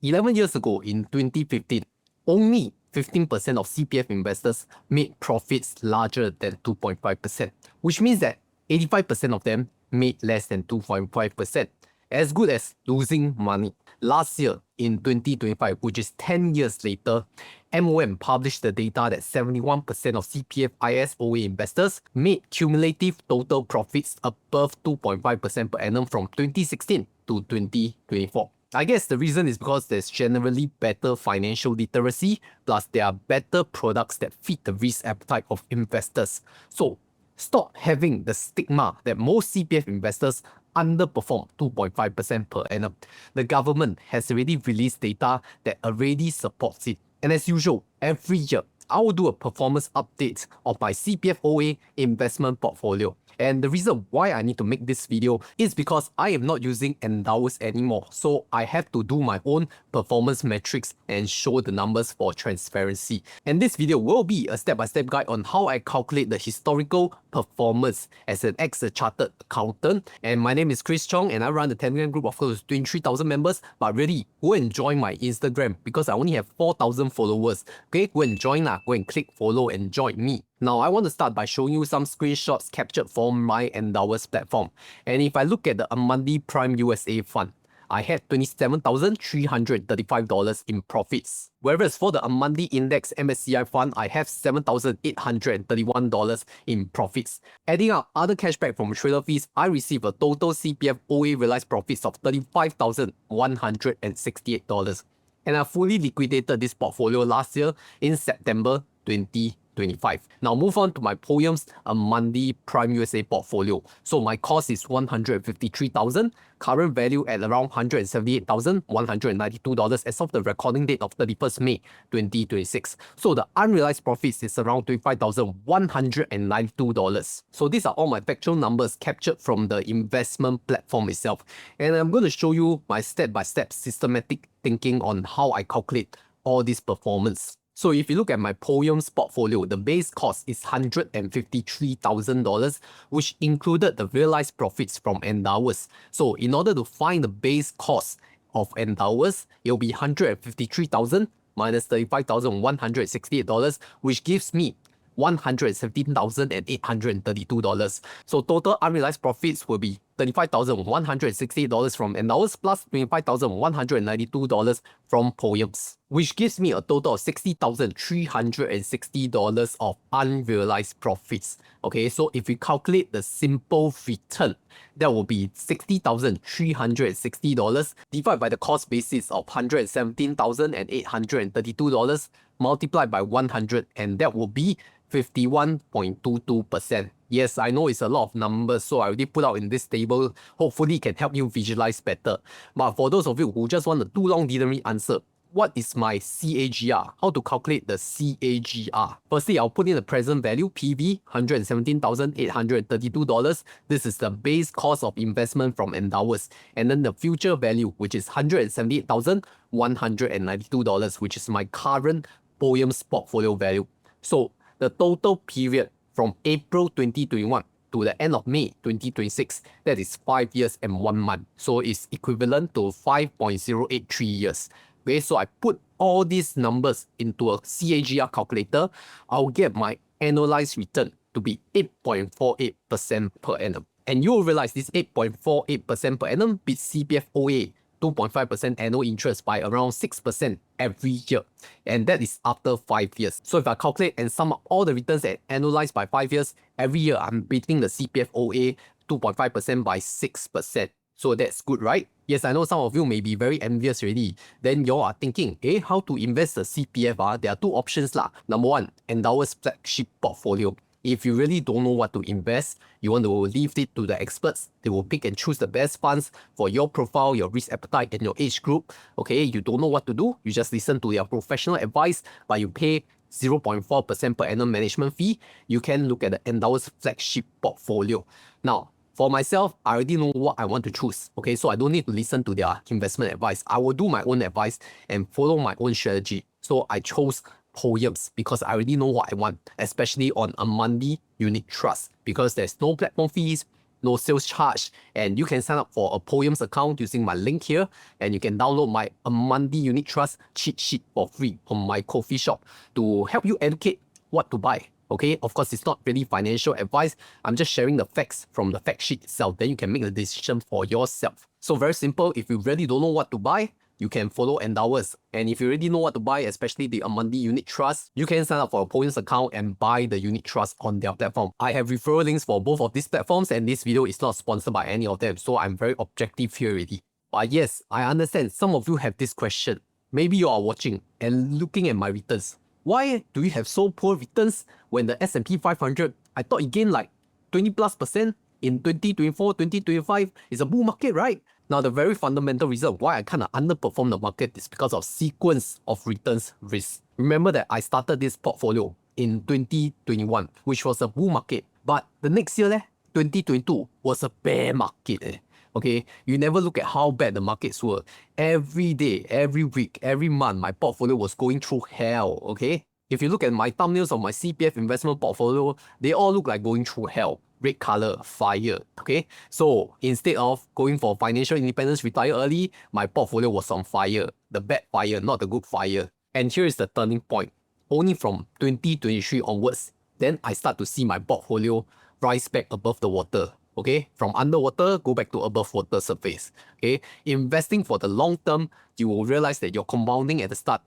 11 years ago in 2015, only 15% of CPF investors made profits larger than 2.5%, which means that 85% of them made less than 2.5%, as good as losing money. Last year, in 2025, which is 10 years later, MOM published the data that 71% of CPF ISOA investors made cumulative total profits above 2.5% per annum from 2016 to 2024. I guess the reason is because there's generally better financial literacy, plus there are better products that fit the risk appetite of investors. So stop having the stigma that most CPF investors underperform 2.5% per annum. The government has already released data that already supports it. And as usual, every year, I will do a performance update of my CPF OA investment portfolio. And the reason why I need to make this video is because I am not using Endowus anymore. So I have to do my own performance metrics and show the numbers for transparency. And this video will be a step-by-step guide on how I calculate the historical performance as an ex-chartered accountant. And my name is Chris Chong and I run the Telegram group of close to 23,000 members. But really, go and join my Instagram because I only have 4,000 followers. Okay, go and join lah. Go and click follow and join me. Now, I want to start by showing you some screenshots captured from my Endowus platform. And if I look at the Amundi Prime USA fund, I had $27,335 in profits. Whereas for the Amundi Index MSCI fund, I have $7,831 in profits. Adding up other cashback from trailer fees, I received a total CPF OA realized profits of $35,168. And I fully liquidated this portfolio last year in September 2025. Now move on to my POEMS Amundi Prime USA portfolio. So my cost is $153,000, current value at around $178,192 as of the recording date of 31st May 2026. So the unrealized profits is around $25,192. So these are all my factual numbers captured from the investment platform itself. And I'm going to show you my step-by-step systematic thinking on how I calculate all this performance. So if you look at my POEMS portfolio, the base cost is $153,000, which included the realized profits from Endowus. So in order to find the base cost of Endowus, it will be $153,000 minus $35,168, which gives me $117,832. So total unrealized profits will be $35,168 from Endowus plus $25,192 from POEMS, which gives me a total of $60,360 of unrealized profits. Okay, so if we calculate the simple return, that will be $60,360 divided by the cost basis of $117,832 multiplied by 100, and that will be 51.22%. Yes, I know it's a lot of numbers, so I already put out in this table. Hopefully it can help you visualize better. But for those of you who just want a too long didn't read answer, what is my CAGR? How to calculate the CAGR? Firstly, I'll put in the present value, PV, $117,832. This is the base cost of investment from Endowus. And then the future value, which is $178,192, which is my current POEMS portfolio value. So the total period from April 2021 to the end of May 2026, that is 5 years and 1 month. So it's equivalent to 5.083 years. Okay, so I put all these numbers into a CAGR calculator. I'll get my annualized return to be 8.48% per annum. And you'll realize this 8.48% per annum beats CPF OA 2.5% annual interest by around 6% every year. And that is after 5 years. So if I calculate and sum up all the returns and annualize by 5 years, every year I'm beating the CPF OA 2.5% by 6%. So that's good, right? Yes, I know some of you may be very envious already. Then you all are thinking, how to invest the CPF? There are two options lah. Number one, Endowus flagship portfolio. If you really don't know what to invest, you want to leave it to the experts. They will pick and choose the best funds for your profile, your risk appetite, and your age group. Okay, you don't know what to do, you just listen to their professional advice, but you pay 0.4% per annum management fee. You can look at the Endowus flagship portfolio. Now, for myself, I already know what I want to choose. Okay, so I don't need to listen to their investment advice. I will do my own advice and follow my own strategy. So I chose POEMS because I already know what I want, especially on Amundi Unit Trust, because there's no platform fees, no sales charge, and you can sign up for a POEMS account using my link here, and you can download my A Monthly Unit Trust cheat sheet for free on my coffee shop to help you educate what to buy. Okay, of course, it's not really financial advice. I'm just sharing the facts from the fact sheet itself. Then you can make the decision for yourself. So very simple. If you really don't know what to buy, you can follow Endowus. And if you already know what to buy, especially the monthly unit trust, you can sign up for a POEMS account and buy the unit trust on their platform. I have referral links for both of these platforms, and this video is not sponsored by any of them, so I'm very objective here already. But yes, I understand some of you have this question. Maybe you are watching and looking at my returns. Why do you have so poor returns when the S&P 500, I thought it gained like 20+% in 2024, 2025? It's a bull market, right? Now, the very fundamental reason why I kind of underperform the market is because of sequence of returns risk. Remember that I started this portfolio in 2021, which was a bull market. But the next year, 2022, was a bear market. Okay, you never look at how bad the markets were. Every day, every week, every month, my portfolio was going through hell. Okay, if you look at my thumbnails of my CPF investment portfolio, they all look like going through hell. Red color, fire. Okay, so instead of going for financial independence, retire early, my portfolio was on fire. The bad fire, not the good fire. And here is the turning point. Only from 2023 onwards, then I start to see my portfolio rise back above the water. Okay, from underwater, go back to above water surface. Okay, investing for the long term, you will realize that your compounding at the start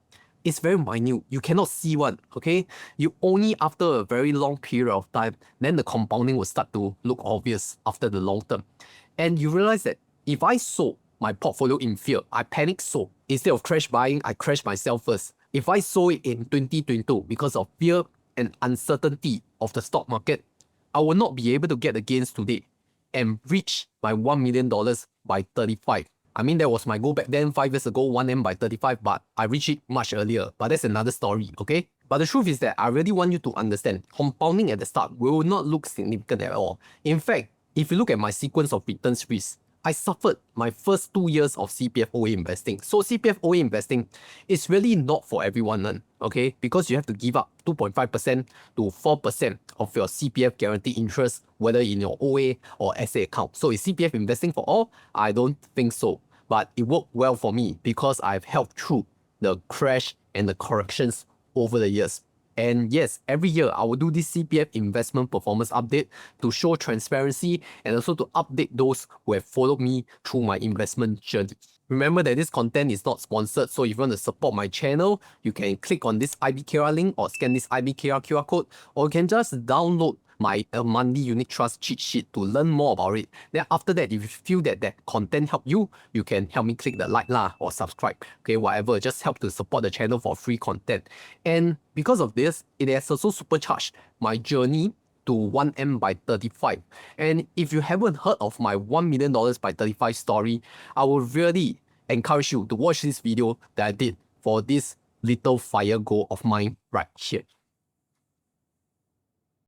is very minute. You cannot see one. Okay, you only after a very long period of time, then the compounding will start to look obvious after the long term. And you realize that if I sold my portfolio in fear, I panic sold. Instead of crash buying, I crash myself first. If I sold it in 2022 because of fear and uncertainty of the stock market, I will not be able to get the gains today and reach my $1 million by 35. I mean, that was my goal back then, 5 years ago, 1M by 35, but I reached it much earlier. But that's another story, okay? But the truth is that I really want you to understand, compounding at the start will not look significant at all. In fact, if you look at my sequence of returns risk, I suffered my first 2 years of CPF OA investing. So CPF OA investing is really not for everyone, okay? Because you have to give up 2.5% to 4% of your CPF guaranteed interest, whether in your OA or SA account. So is CPF investing for all? I don't think so. But it worked well for me because I've helped through the crash and the corrections over the years. And yes, every year I will do this CPF investment performance update to show transparency and also to update those who have followed me through my investment journey. Remember that this content is not sponsored, so if you want to support my channel, you can click on this IBKR link or scan this IBKR QR code, or you can just download my monthly unit trust cheat sheet to learn more about it. Then after that, if you feel that that content helped you, you can help me click the like or subscribe. Okay, whatever, just help to support the channel for free content. And because of this, it has also supercharged my journey to 1M by 35. And if you haven't heard of my $1 million by 35 story, I would really encourage you to watch this video that I did for this little fire goal of mine right here.